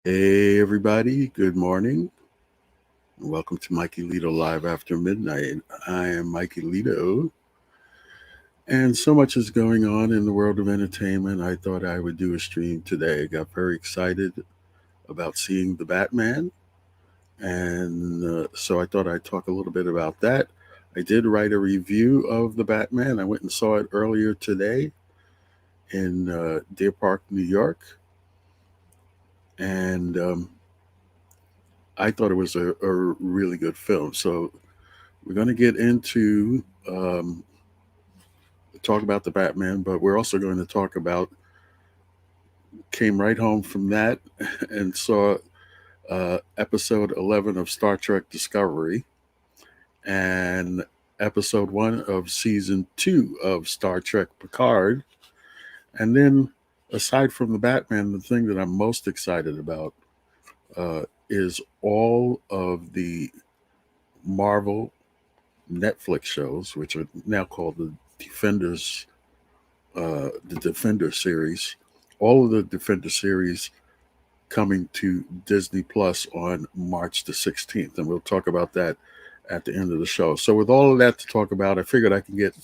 Hey everybody, good morning. Welcome to Mikeylito Live After Midnight. I am Mikeylito, and so much is going on in the world of entertainment. I thought I would do a stream today. I got very excited about seeing the Batman, and so I thought I'd talk a little bit about that. I did write a review of the Batman. I went and saw it earlier today in Deer Park, New York, and I thought it was a really good film. So we're going to get into talk about the Batman, but we're also going to talk about came right home from that and saw episode 11 of Star Trek Discovery and episode 1 of season 2 of Star Trek Picard. And then, aside from the Batman, the thing that I'm most excited about is all of the Marvel Netflix shows, which are now called Defenders, the Defender series. All of the Defender series coming to Disney Plus on March the 16th. And we'll talk about that at the end of the show. So, with all of that to talk about, I figured I can get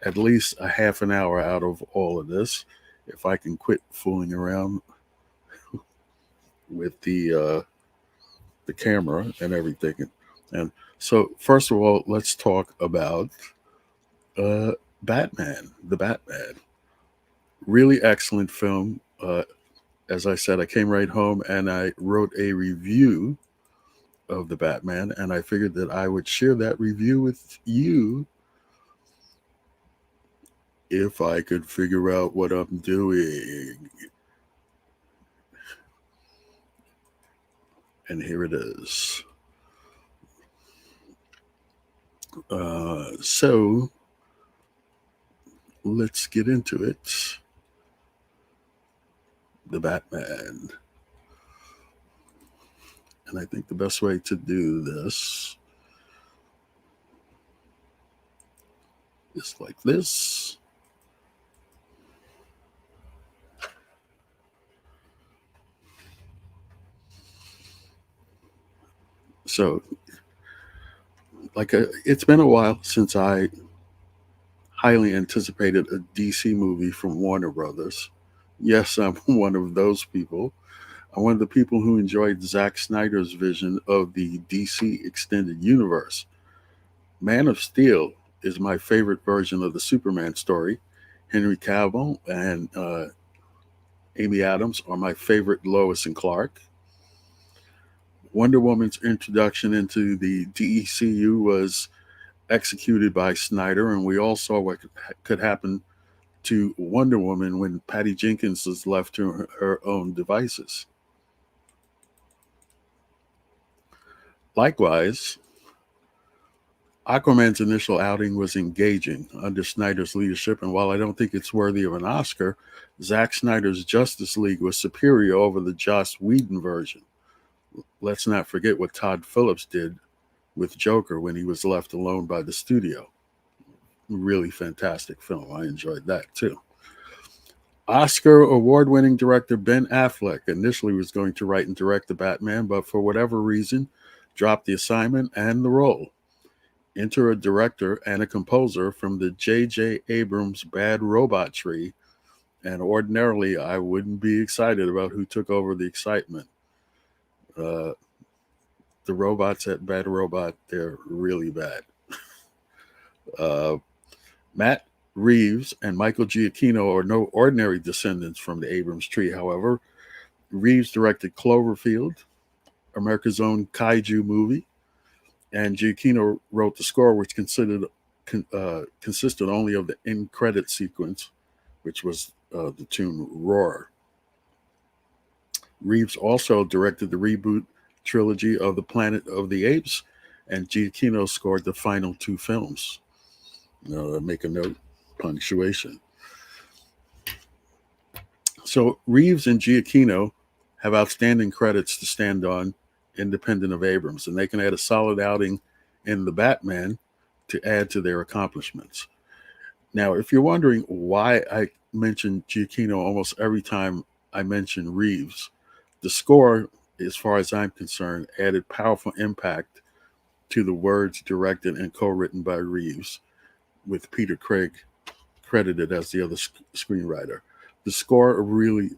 at least a half an hour out of all of this if I can quit fooling around with the camera and everything. And so, first of all, let's talk about uh, Batman, the Batman. Really excellent film. As I said, I came right home and I wrote a review of the Batman, and I figured that I would share that review with you if I could figure out what I'm doing. And here it is. So let's get into it. The Batman. And I think the best way to do this is like this. So, it's been a while since I highly anticipated a DC movie from Warner Brothers. Yes, I'm one of those people. I'm one of the people who enjoyed Zack Snyder's vision of the DC extended universe. Man of Steel is my favorite version of the Superman story. Henry Cavill and Amy Adams are my favorite Lois and Clark. Wonder Woman's introduction into the DECU was executed by Snyder, and we all saw what could happen to Wonder Woman when Patty Jenkins was left to her own devices. Likewise, Aquaman's initial outing was engaging under Snyder's leadership, and while I don't think it's worthy of an Oscar, Zack Snyder's Justice League was superior over the Joss Whedon version. Let's not forget what Todd Phillips did with Joker when he was left alone by the studio. Really fantastic film. I enjoyed that too. Oscar award winning director Ben Affleck initially was going to write and direct The Batman, but for whatever reason, dropped the assignment and the role. Enter a director and a composer from the J.J. Abrams Bad Robot tree, and ordinarily I wouldn't be excited about who took over the excitement. Uh, the robots at Bad Robot, they're really bad. Uh, Matt Reeves and Michael Giacchino are no ordinary descendants from the Abrams tree, however. Reeves directed Cloverfield, America's own kaiju movie, and Giacchino wrote the score, which consisted only of the end credit sequence, which was the tune Roar. Reeves also directed the reboot trilogy of the Planet of the Apes, and Giacchino scored the final two films. Make a note, punctuation. So Reeves and Giacchino have outstanding credits to stand on, independent of Abrams, and they can add a solid outing in The Batman to add to their accomplishments. Now, if you're wondering why I mention Giacchino almost every time I mention Reeves, the score as far as I'm concerned, added powerful impact to the words directed and co-written by Reeves, with Peter Craig credited as the other screenwriter. The score really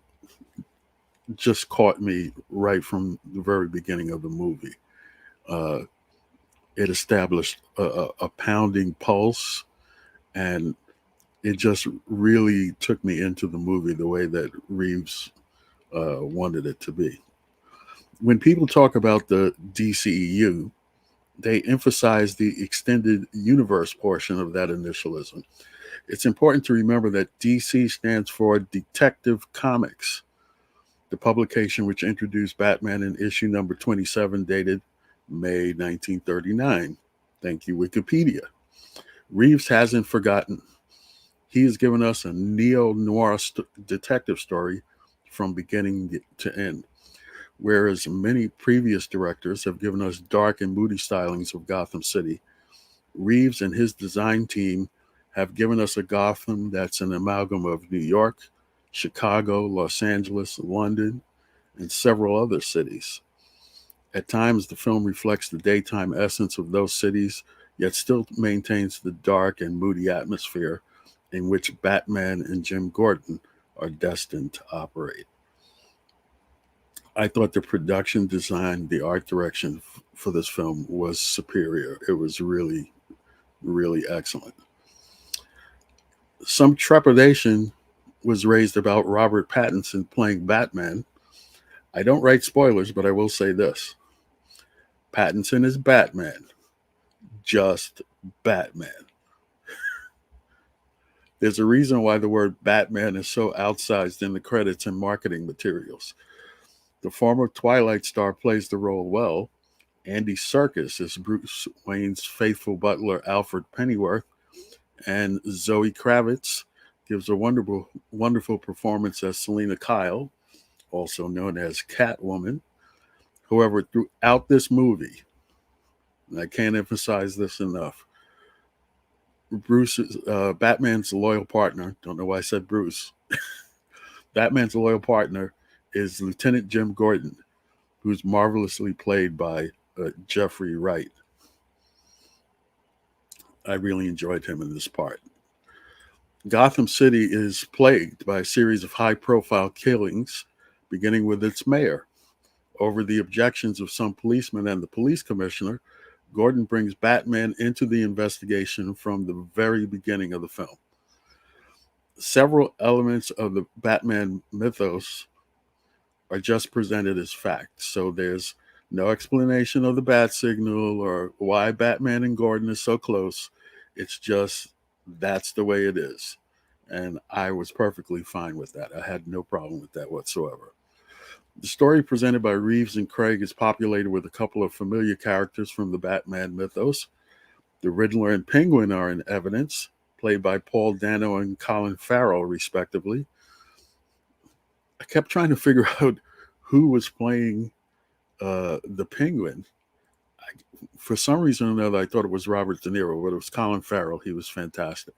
just caught me right from the very beginning of the movie. Uh, it established a pounding pulse, and it just really took me into the movie the way that Reeves wanted it to be. When people talk about the DCEU, they emphasize the extended universe portion of that initialism. It's important to remember that DC stands for Detective Comics, the publication which introduced Batman in issue number 27, dated May 1939. Thank you, Wikipedia. Reeves hasn't forgotten. He has given us a neo-noir detective story from beginning to end, whereas many previous directors have given us dark and moody stylings of Gotham City. Reeves and his design team have given us a Gotham that's an amalgam of New York, Chicago, Los Angeles, London, and several other cities. At times, the film reflects the daytime essence of those cities, yet still maintains the dark and moody atmosphere in which Batman and Jim Gordon are destined to operate. I thought the production design, the art direction for this film was superior. It was really, really excellent. Some trepidation was raised about Robert Pattinson playing Batman. I don't write spoilers, but I will say this: Pattinson is Batman, just Batman. There's a reason why the word Batman is so outsized in the credits and marketing materials. The former Twilight star plays the role well. Andy Serkis is Bruce Wayne's faithful butler, Alfred Pennyworth, and Zoe Kravitz gives a wonderful performance as Selena Kyle, also known as Catwoman. However, throughout this movie, and I can't emphasize this enough, Batman's loyal partner, don't know why I said Bruce, Batman's loyal partner is Lieutenant Jim Gordon, who's marvelously played by Jeffrey Wright. I really enjoyed him in this part. Gotham City is plagued by a series of high-profile killings, beginning with its mayor. Over the objections of some policemen and the police commissioner, Gordon brings Batman into the investigation from the very beginning of the film. Several elements of the Batman mythos are just presented as facts. So there's no explanation of the bat signal or why Batman and Gordon are so close. It's just that's the way it is. And I was perfectly fine with that. I had no problem with that whatsoever. The story presented by Reeves and Craig is populated with a couple of familiar characters from the Batman mythos. The Riddler and Penguin are in evidence, played by Paul Dano and Colin Farrell, respectively. I kept trying to figure out who was playing the Penguin. For some reason or another, I thought it was Robert De Niro, but it was Colin Farrell. He was fantastic.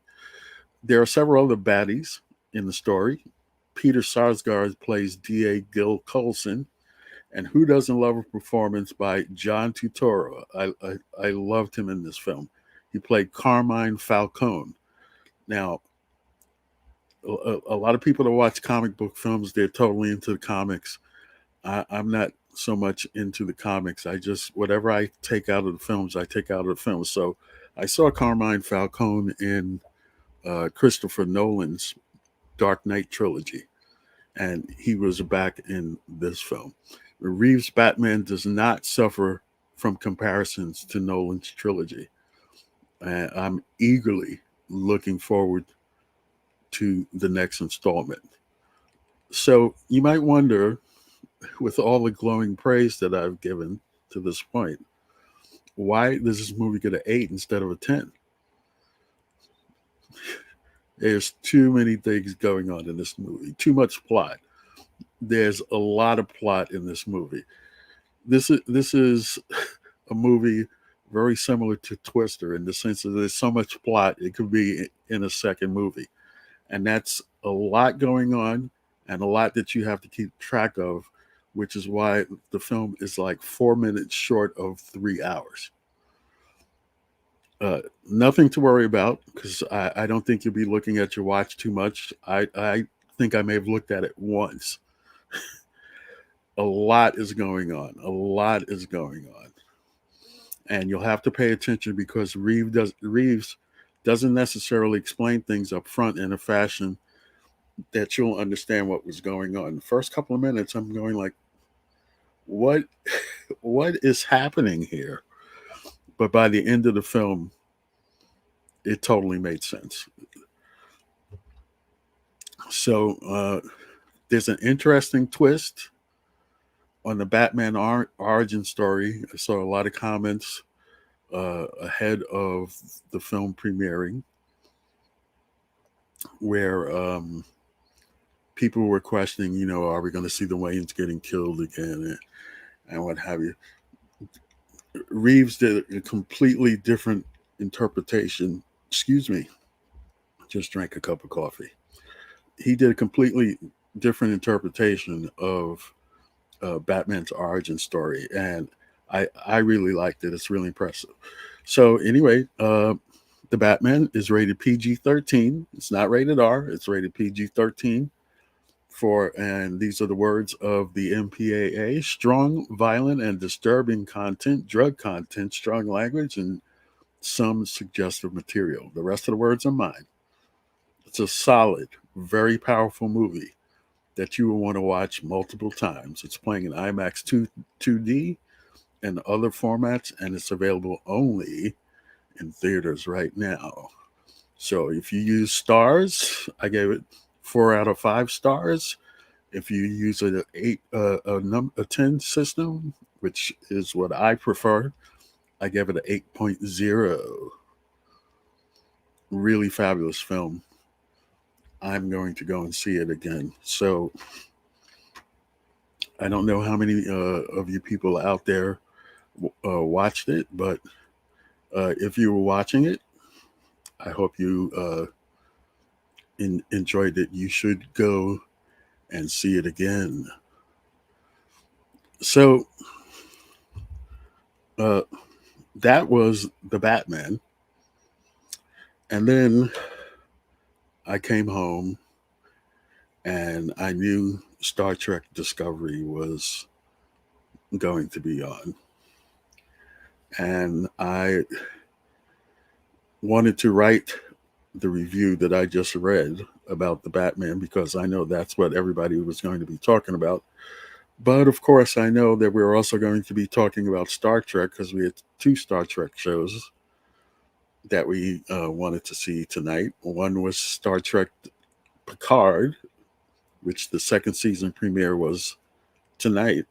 There are several other baddies in the story. Peter Sarsgaard plays D.A. Gil Coulson, and who doesn't love a performance by John Turturro? I loved him in this film. He played Carmine Falcone. Now, a lot of people that watch comic book films, they're totally into the comics. I'm not so much into the comics. I just, whatever I take out of the films, I take out of the films. So I saw Carmine Falcone in Christopher Nolan's Dark Knight trilogy, and he was back in this film. Reeves' Batman does not suffer from comparisons to Nolan's trilogy. I'm eagerly looking forward to the next installment. So you might wonder, with all the glowing praise that I've given to this point, why does this movie get an 8 instead of a 10? There's too many things going on in this movie, too much plot. There's a lot of plot in this movie. This is a movie very similar to Twister in the sense that there's so much plot it could be in a second movie, and that's a lot going on and a lot that you have to keep track of which is why the film is like 4 minutes short of 3 hours. Nothing to worry about because I don't think you'll be looking at your watch too much. I think I may have looked at it once. A lot is going on. A lot is going on. And you'll have to pay attention because Reeves doesn't necessarily explain things up front in a fashion that you'll understand what was going on. The first couple of minutes, I'm going like, what what is happening here? But by the end of the film, it totally made sense. So there's an interesting twist on the Batman origin story. I saw a lot of comments ahead of the film premiering where people were questioning, are we going to see the Waynes getting killed again and what have you. Reeves did a completely different interpretation. Excuse me, just drank a cup of coffee. He did a completely different interpretation of Batman's origin story, and I really liked it. It's really impressive. So anyway, the Batman is rated PG-13. It's not rated R. It's rated PG-13 and these are the words of the MPAA: strong, violent, and disturbing content, drug content, strong language, and some suggestive material. The rest of the words are mine. It's a solid, very powerful movie that you will want to watch multiple times. It's playing in IMAX 2D and other formats, and it's available only in theaters right now. So if you use stars, I gave it 4 out of 5 stars. If you use a 10 system, which is what I prefer, I give it an 8.0. Really fabulous film. I'm going to go and see it again. So I don't know how many of you people out there watched it, but if you were watching it, I hope you enjoyed it. You should go and see it again. So that was the Batman. And then I came home and I knew Star Trek Discovery was going to be on. And I wanted to write the review that I just read about the Batman because I know that's what everybody was going to be talking about. But of course, I know that we're also going to be talking about Star Trek because we had 2 Star Trek shows that we wanted to see tonight. One was Star Trek Picard, which the second season premiere was tonight.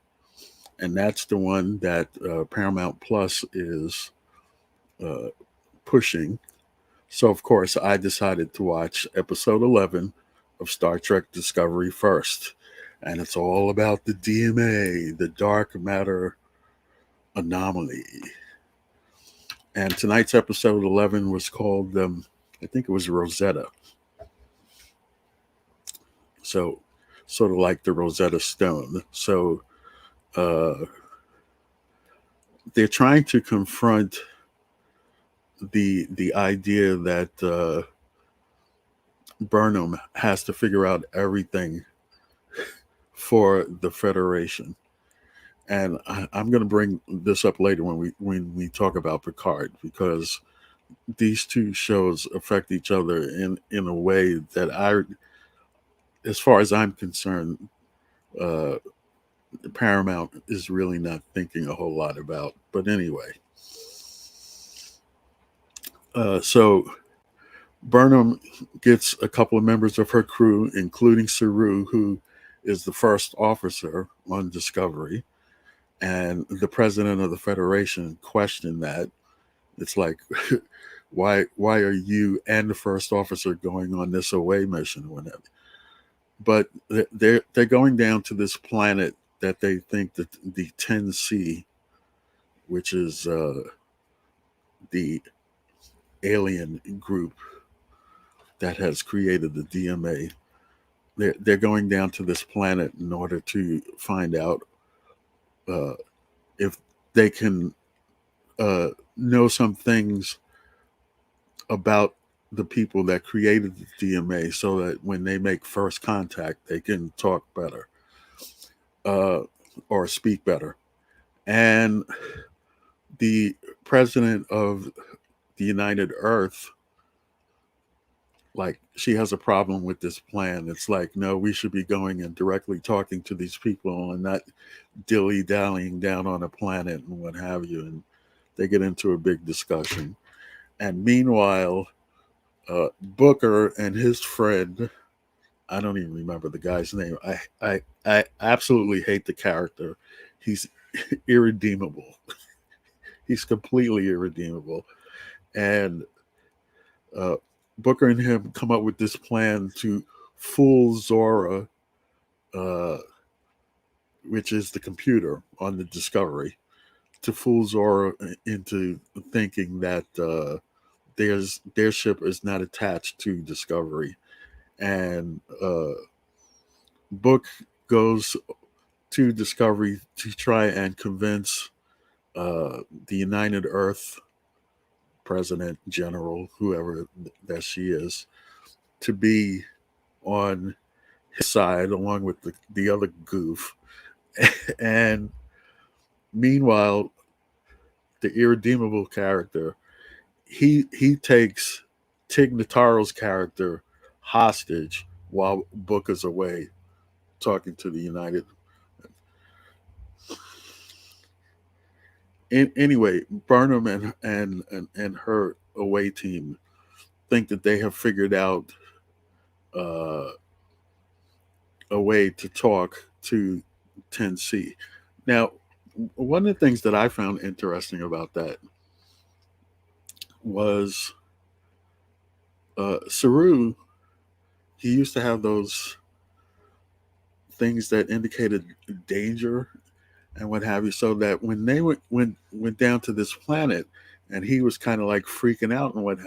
And that's the one that Paramount Plus is pushing. So, of course, I decided to watch episode 11 of Star Trek Discovery first. And it's all about the DMA, the dark matter anomaly. And tonight's episode 11 was called, I think it was Rosetta. So, sort of like the Rosetta Stone. So, they're trying to confront the idea that Burnham has to figure out everything for the Federation. And I'm going to bring this up later when we talk about Picard, because these 2 shows affect each other in a way that as far as I'm concerned, Paramount is really not thinking a whole lot about. But anyway, so Burnham gets a couple of members of her crew, including Saru, who is the first officer on Discovery. And the president of the Federation questioned that. It's like, why are you and the first officer going on this away mission or whatever? But they're going down to this planet that they think that the 10C, which is the alien group that has created the DMA, they're going down to this planet in order to find out uh, if they can know some things about the people that created the DMA, so that when they make first contact, they can talk better uh, or speak better. And the president of the United Earth, like, she has a problem with this plan. It's like, no, we should be going and directly talking to these people and not dilly dallying down on a planet and what have you. And they get into a big discussion. And meanwhile, Booker and his friend, I don't even remember the guy's name. I absolutely hate the character. He's irredeemable. He's completely irredeemable. And uh, Booker and him come up with this plan to fool Zora, uh, which is the computer on the Discovery, to fool Zora into thinking that their ship is not attached to Discovery. And Book goes to Discovery to try and convince the United Earth president, general, whoever that she is, to be on his side along with the other goof. And meanwhile, the irredeemable character, he takes Tig Notaro's character hostage while Booker's away talking to the United. Anyway, Burnham and her away team think that they have figured out uh, a way to talk to 10C. Now, one of the things that I found interesting about that was Saru. He used to have those things that indicated danger and what have you, so that when they went down to this planet, and he was kind of like freaking out and what,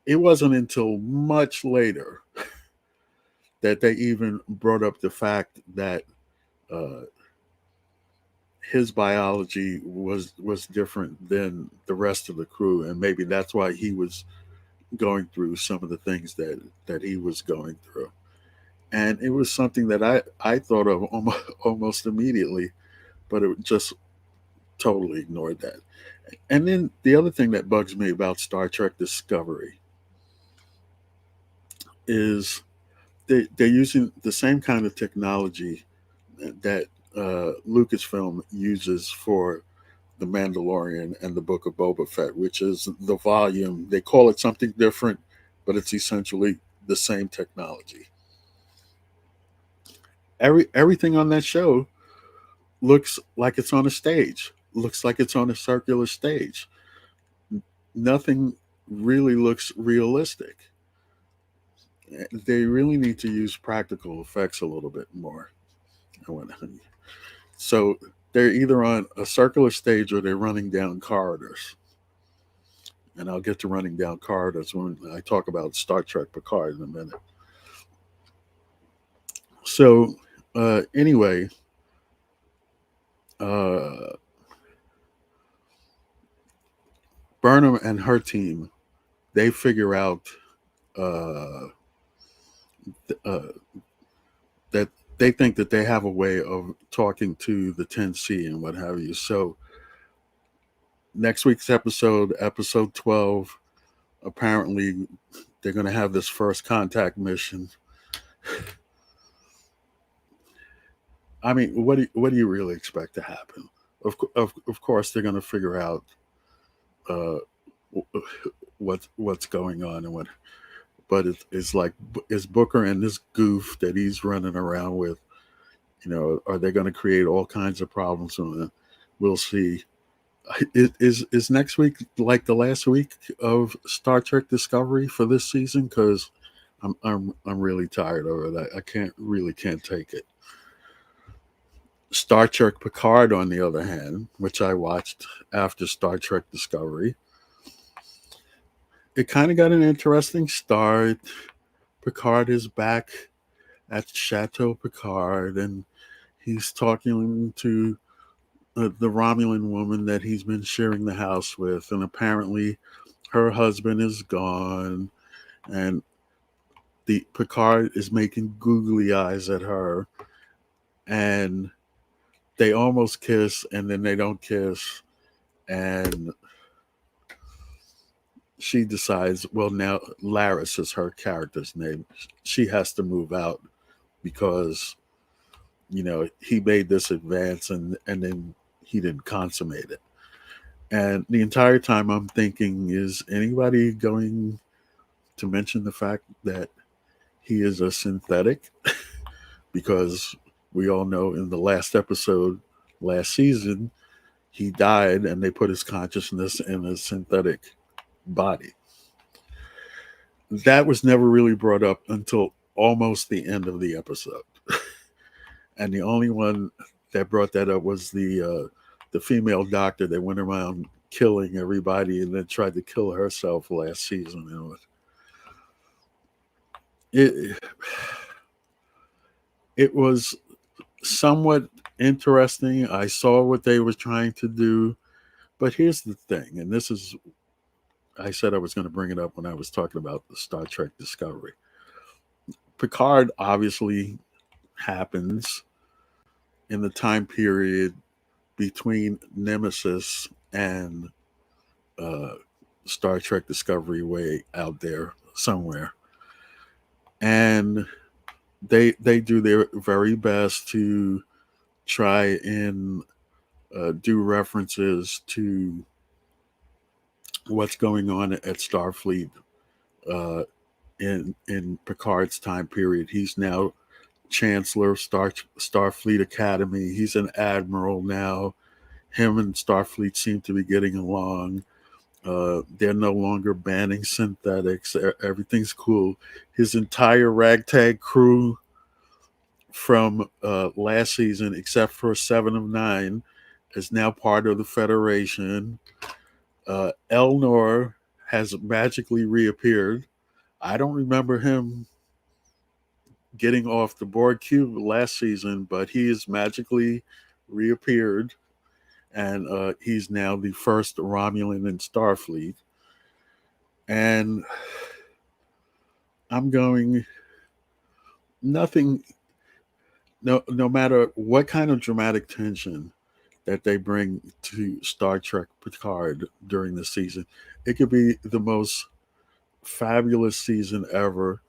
it wasn't until much later that they even brought up the fact that uh, his biology was different than the rest of the crew, and maybe that's why he was going through some of the things that he was going through. And it was something that I thought of almost immediately, but it just totally ignored that. And then the other thing that bugs me about Star Trek Discovery is they're using the same kind of technology that Lucasfilm uses for The Mandalorian and the Book of Boba Fett, which is the volume. They call it something different, but it's essentially the same technology. Everything on that show looks like it's on a stage, looks like it's on a circular stage. Nothing really looks realistic. They really need to use practical effects a little bit more. So they're either on a circular stage or they're running down corridors. And I'll get to running down corridors when I talk about Star Trek Picard in a minute. So, anyway, uh, Burnham and her team, they figure out uh, uh, that they think that they have a way of talking to the 10C and what have you. So, next week's episode 12, apparently they're going to have this first contact mission. I mean, what do you really expect to happen? Of course, they're going to figure out uh, what's going on and what. But it's like, is Booker and this goof that he's running around with, are they going to create all kinds of problems? We'll see. Is next week like the last week of Star Trek Discovery for this season? Because I'm really tired of it. I can't take it. Star Trek Picard, on the other hand, which I watched after Star Trek Discovery, it kind of got an interesting start. Picard is back at Chateau Picard, and He's talking to the Romulan woman that he's been sharing the house with, and apparently her husband is gone, and the Picard is making googly eyes at her, and they almost kiss, and then they don't kiss, and she decides, well, now Laris is her character's name. She has to move out because he made this advance, and then he didn't consummate it. And the entire time I'm thinking, is anybody going to mention the fact that he is a synthetic? Because we all know in the last episode, last season, he died and they put his consciousness in a synthetic body. That was never really brought up until almost the end of the episode. And the only one that brought that up was the female doctor that went around killing everybody and then tried to kill herself last season. It it was somewhat interesting. I saw what they were trying to do, but here's the thing, and this is, I said I was going to bring it up when I was talking about the Star Trek Discovery. Picard obviously happens in the time period between Nemesis and uh, Star Trek Discovery, way out there somewhere, and they do their very best to try and do references to what's going on at Starfleet uh, in Picard's time period. He's now Chancellor of Starfleet Academy. He's an admiral now. Him and Starfleet seem to be getting along. They're no longer banning synthetics. Everything's cool. His entire ragtag crew from last season, except for 7 of 9, is now part of the Federation. Elnor has magically reappeared. I don't remember him getting off the board cube last season, but he has magically reappeared, and he's now the first Romulan in Starfleet. And I'm going, nothing, no matter what kind of dramatic tension that they bring to Star Trek Picard during the season, it could be the most fabulous season ever.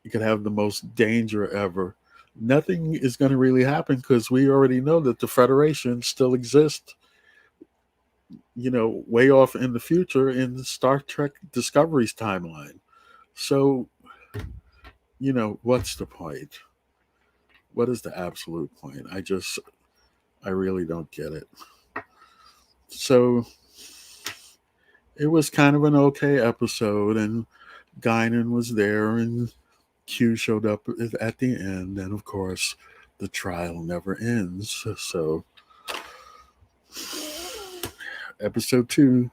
You could have the most danger ever. Nothing is going to really happen because we already know that the Federation still exists, way off in the future in Star Trek Discovery's timeline. So, what's the point? What is the absolute point? I really don't get it. So, it was kind of an okay episode, and Guinan was there, and Q showed up at the end, and of course, the trial never ends. So, episode 2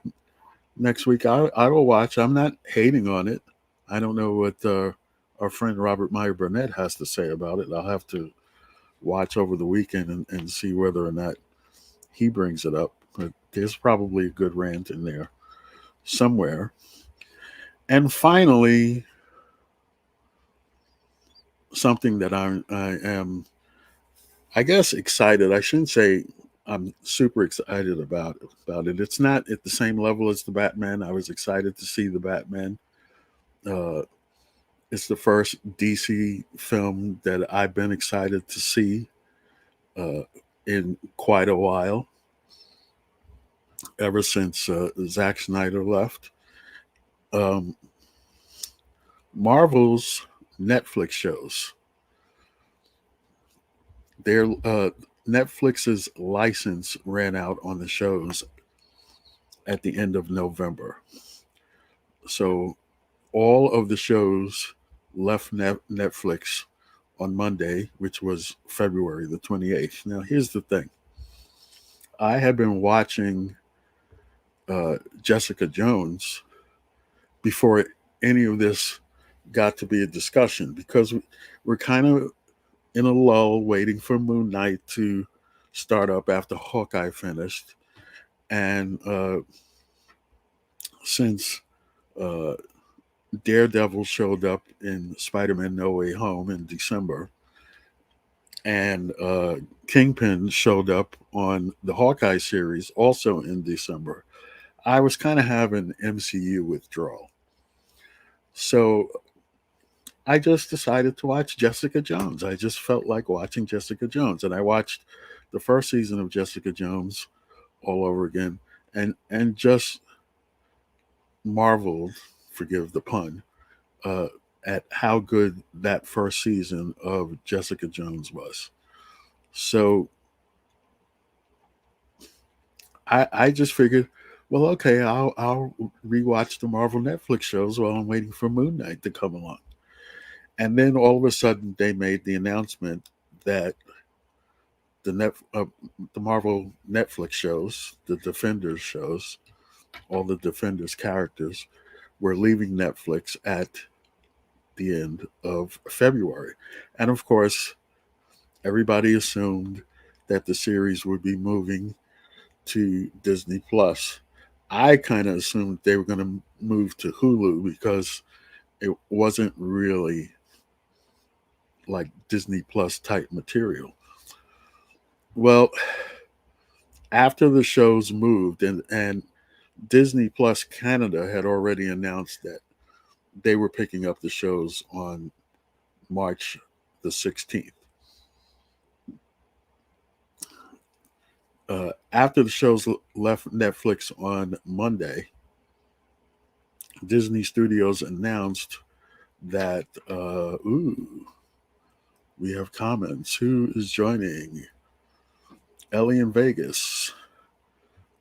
next week, I will watch. I'm not hating on it. I don't know what our friend Robert Meyer Burnett has to say about it. I'll have to watch over the weekend and see whether or not he brings it up. But there's probably a good rant in there somewhere. And finally, something that I am, I guess, excited. I shouldn't say I'm super excited about it. It's not at the same level as the Batman. I was excited to see the Batman. It's the first DC film that I've been excited to see in quite a while, ever since Zack Snyder left. Um, Marvel's Netflix shows. Their Netflix's license ran out on the shows at the end of November. So all of the shows left Netflix on Monday, which was February the 28th. Now, here's the thing. I had been watching Jessica Jones before any of this got to be a discussion, because we're kind of in a lull, waiting for Moon Knight to start up after Hawkeye finished. And since uh, Daredevil showed up in Spider-Man No Way Home in December, and Kingpin showed up on the Hawkeye series also in December, I was kind of having MCU withdrawal. So I just decided to watch Jessica Jones. I just felt like watching Jessica Jones, and I watched the first season of Jessica Jones all over again, and just marveled, forgive the pun, uh, at how good that first season of Jessica Jones was. So I just figured, well, okay, I'll rewatch the Marvel Netflix shows while I'm waiting for Moon Knight to come along. And then all of a sudden, they made the announcement that the Marvel Netflix shows, the Defenders shows, all the Defenders characters were leaving Netflix at the end of February. And of course, everybody assumed that the series would be moving to Disney Plus. I kind of assumed they were going to move to Hulu because it wasn't really like Disney Plus type material. Well, after the shows moved, and Disney Plus Canada had already announced that they were picking up the shows on March the 16th. After the shows left Netflix on Monday, Disney Studios announced that, we have comments. Who is joining? Ellie in Vegas.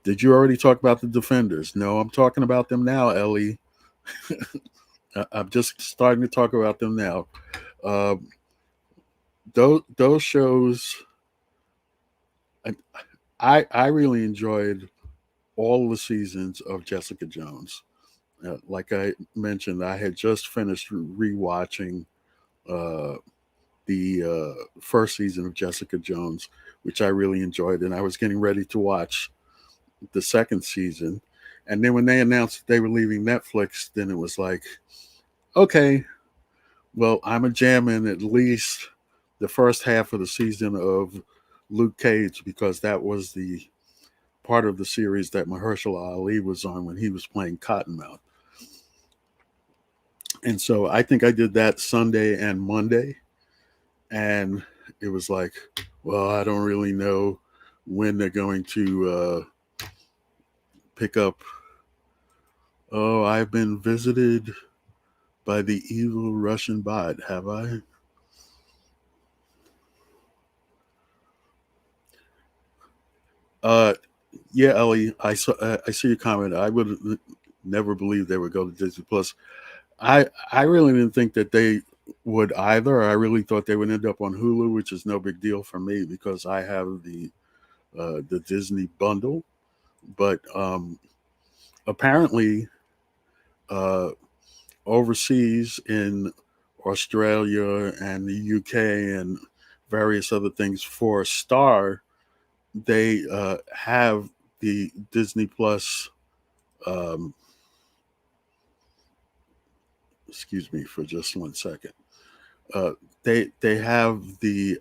Did you already talk about the Defenders? No, I'm talking about them now, Ellie. I'm just starting to talk about them now. Uh, those shows, I really enjoyed all the seasons of Jessica Jones. Like I mentioned, I had just finished rewatching uh, the first season of Jessica Jones, which I really enjoyed, and I was getting ready to watch the second season. And then when they announced that they were leaving Netflix, then it was like, okay, well, I'm a jamming at least the first half of the season of Luke Cage because that was the part of the series that Mahershala Ali was on when he was playing Cottonmouth. And so I think I did that Sunday and Monday. And it was like, well, I don't really know when they're going to pick up. Oh, I've been visited by the evil Russian bot, have I? Uh, yeah, Ellie, I see your comment. I would never believe they would go to Disney Plus. I really didn't think that they would either. I really thought they would end up on Hulu, which is no big deal for me because I have the Disney bundle. But apparently, uh, overseas in Australia and the UK and various other things for Star, they have the Disney Plus. Um, excuse me for just 1 second. Uh, they have the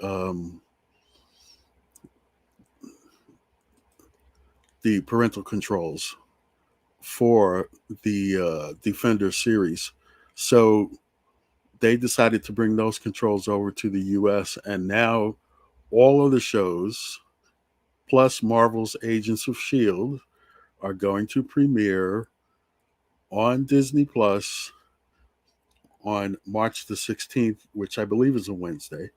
parental controls for the Defender series, so they decided to bring those controls over to the U.S. and now all of the shows plus Marvel's Agents of S.H.I.E.L.D. are going to premiere on Disney Plus on March the 16th, which I believe is a Wednesday,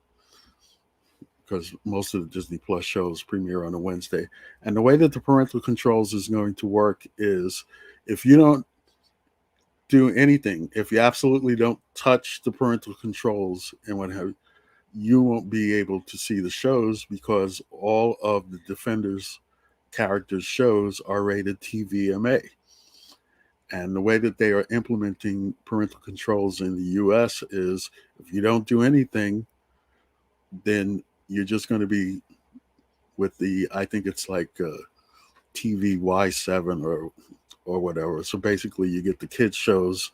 because most of the Disney Plus shows premiere on a Wednesday. And the way that the parental controls is going to work is if you don't do anything, if you absolutely don't touch the parental controls and what have you won't be able to see the shows because all of the Defenders characters shows are rated TVMA. And the way that they are implementing parental controls in the US is if you don't do anything, then you're just going to be with the, I think it's like TVY7 or whatever. So basically, you get the kids shows.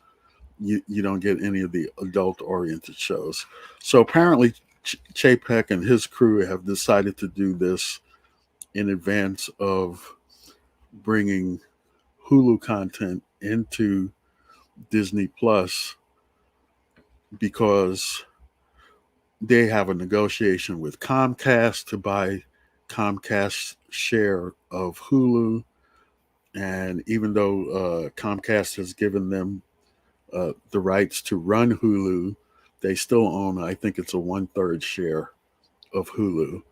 You don't get any of the adult oriented shows. So apparently, Chapek and his crew have decided to do this in advance of bringing Hulu content into Disney Plus because they have a negotiation with Comcast to buy Comcast's share of Hulu. And even though Comcast has given them the rights to run Hulu, they still own, I think it's a 1/3 share of Hulu.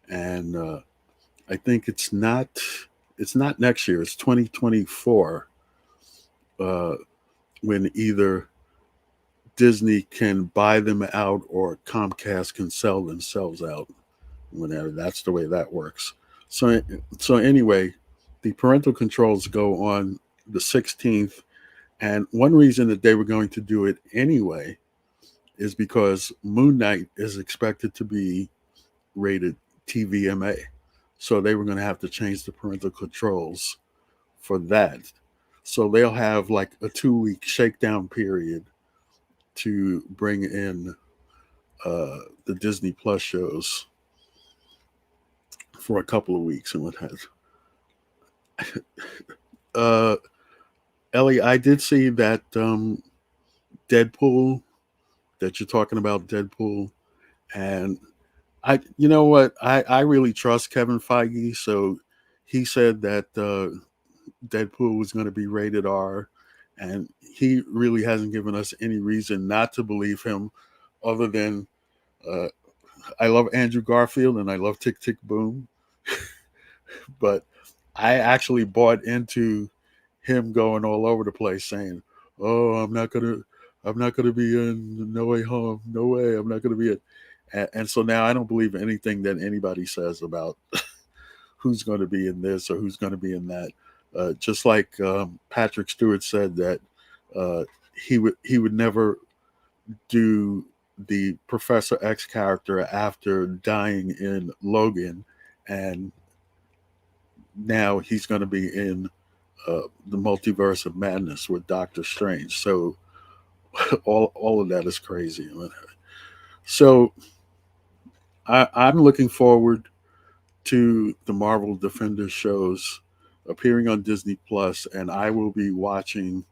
And I think it's not next year, it's 2024 uh, when either Disney can buy them out or Comcast can sell themselves out. Whenever that's the way that works. So anyway, the parental controls go on the 16th, and one reason that they were going to do it anyway is because Moon Knight is expected to be rated TVMA. So they were going to have to change the parental controls for that. So they'll have like a 2-week shakedown period to bring in the Disney Plus shows for a couple of weeks and what have. Uh, Ellie, I did see that Deadpool that you're talking about, Deadpool, and you know what, I really trust Kevin Feige, so he said that Deadpool was going to be rated R, and he really hasn't given us any reason not to believe him, other than uh, I love Andrew Garfield and I love Tick Tick Boom, but I actually bought into him going all over the place saying, "Oh, I'm not gonna be in No Way Home. No way, I'm not gonna be it." And so now I don't believe anything that anybody says about who's going to be in this or who's going to be in that. Just like Patrick Stewart said that uh, he would never do the Professor X character after dying in Logan, and now he's going to be in the Multiverse of Madness with Doctor Strange. So all of that is crazy. So I'm looking forward to the Marvel Defenders shows appearing on Disney Plus, and I will be watching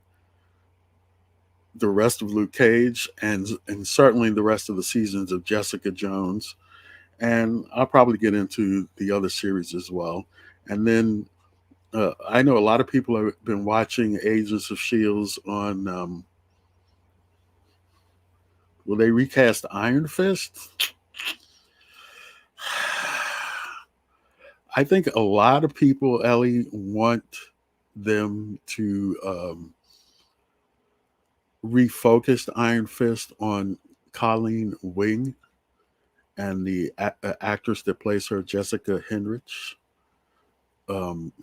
the rest of Luke Cage and certainly the rest of the seasons of Jessica Jones, and I'll probably get into the other series as well. And then I know a lot of people have been watching Agents of Shields on. Will they recast Iron Fist? I think a lot of people, Ellie, want them to refocus Iron Fist on Colleen Wing and the actress that plays her, Jessica Henrich. Um,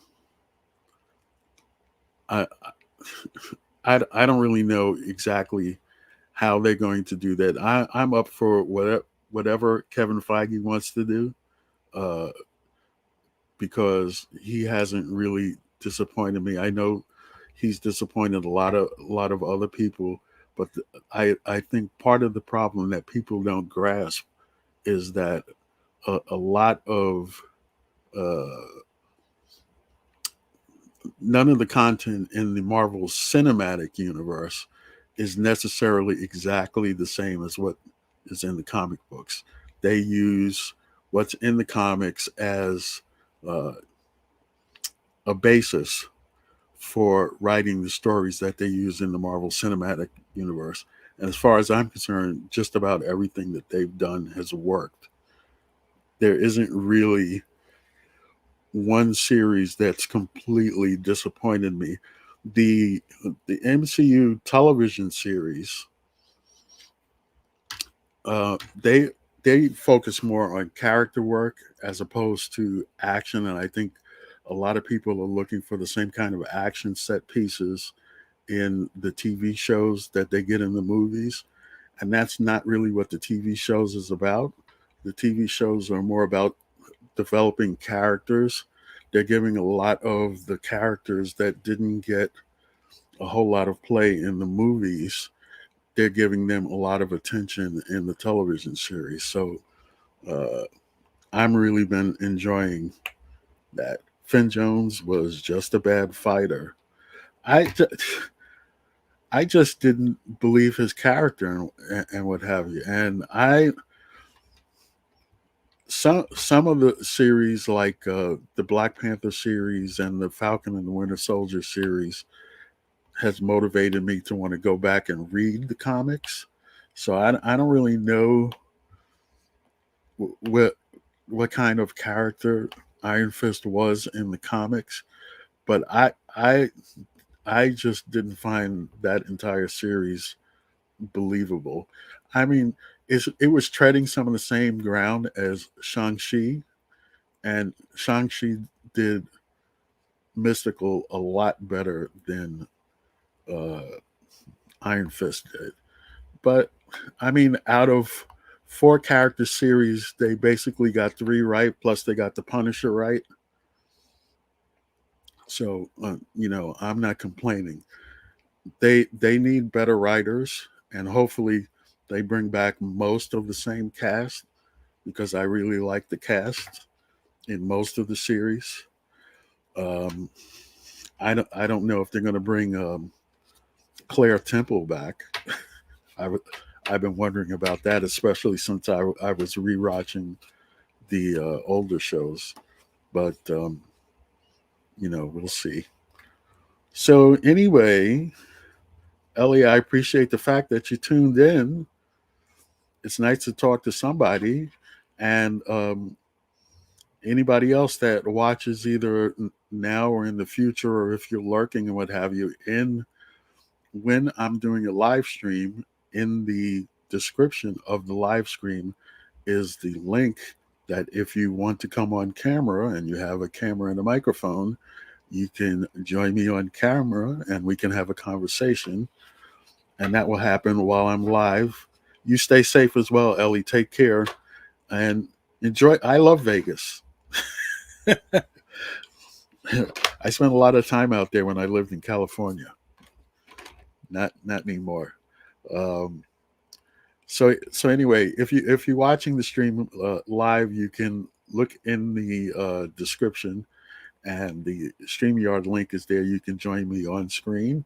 I, I don't really know exactly how they're going to do that. I'm up for whatever Kevin Feige wants to do. Uh, because he hasn't really disappointed me. I know he's disappointed a lot of other people, but I think part of the problem that people don't grasp is that a lot of uh, none of the content in the Marvel Cinematic Universe is necessarily exactly the same as what is in the comic books. They use what's in the comics as uh, a basis for writing the stories that they use in the Marvel Cinematic Universe. And as far as I'm concerned, just about everything that they've done has worked. There isn't really one series that's completely disappointed me. The MCU television series, they focus more on character work as opposed to action, and I think a lot of people are looking for the same kind of action set pieces in the TV shows that they get in the movies. And that's not really what the TV shows is about. the TV shows are more about developing characters. They're giving a lot of the characters that didn't get a whole lot of play in the movies. They're giving them a lot of attention in the television series. So uh, I'm really been enjoying that. Finn Jones was just a bad fighter. I, ju- I just didn't believe his character and what have you. And some of the series like the Black Panther series and the Falcon and the Winter Soldier series has motivated me to want to go back and read the comics. So I don't really know what what kind of character Iron Fist was in the comics, but I just didn't find that entire series believable. I mean, it was treading some of the same ground as Shang-Chi, and Shang-Chi did mystical a lot better than uh, Iron Fist did. But I mean, out of four character series, they basically got three right. Plus, they got the Punisher right. So I'm not complaining. They need better writers, and hopefully, they bring back most of the same cast because I really like the cast in most of the series. Um, I don't know if they're going to bring Claire Temple back. I, I've been wondering about that, especially since I was rewatching the older shows. But we'll see. So anyway, Ellie, I appreciate the fact that you tuned in. It's nice to talk to somebody, and anybody else that watches either now or in the future, or if you're lurking and what have you, in when I'm doing a live stream, in the description of the live stream is the link that if you want to come on camera and you have a camera and a microphone, you can join me on camera and we can have a conversation. And that will happen while I'm live. You stay safe as well, Ellie. Take care and enjoy. I love Vegas. I spent a lot of time out there when I lived in California. Not anymore. Um, so anyway, if you're watching the stream live, you can look in the description, and the StreamYard link is there. You can join me on screen,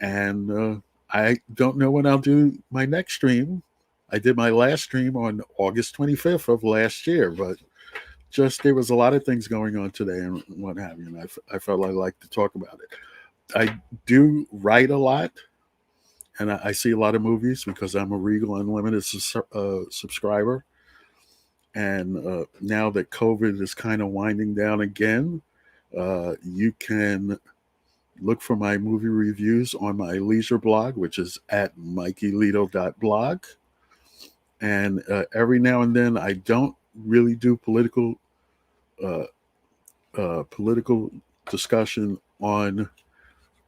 and I don't know when I'll do my next stream. I did my last stream on August 25th of last year, but just there was a lot of things going on today and what have you, and I felt I'd like to talk about it. I do write a lot, and I see a lot of movies because I'm a Regal Unlimited subscriber. And now that COVID is kind of winding down again, you can look for my movie reviews on my leisure blog, which is at Mikeylito.blog. And every now and then, I don't really do uh, political discussion on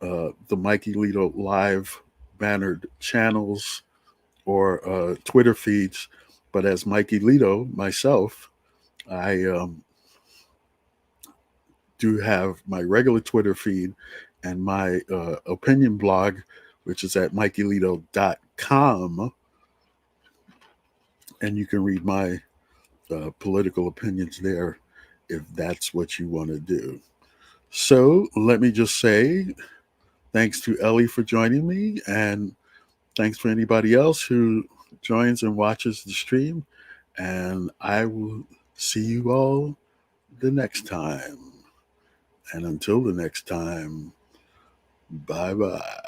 the Mikeylito live bannered channels or Twitter feeds. But as Mikeylito myself, I do have my regular Twitter feed and my opinion blog, which is at Mikeylito.com. And you can read my political opinions there if that's what you want to do. So let me just say thanks to Ellie for joining me, and thanks for anybody else who joins and watches the stream. And I will see you all the next time. And until the next time, bye bye.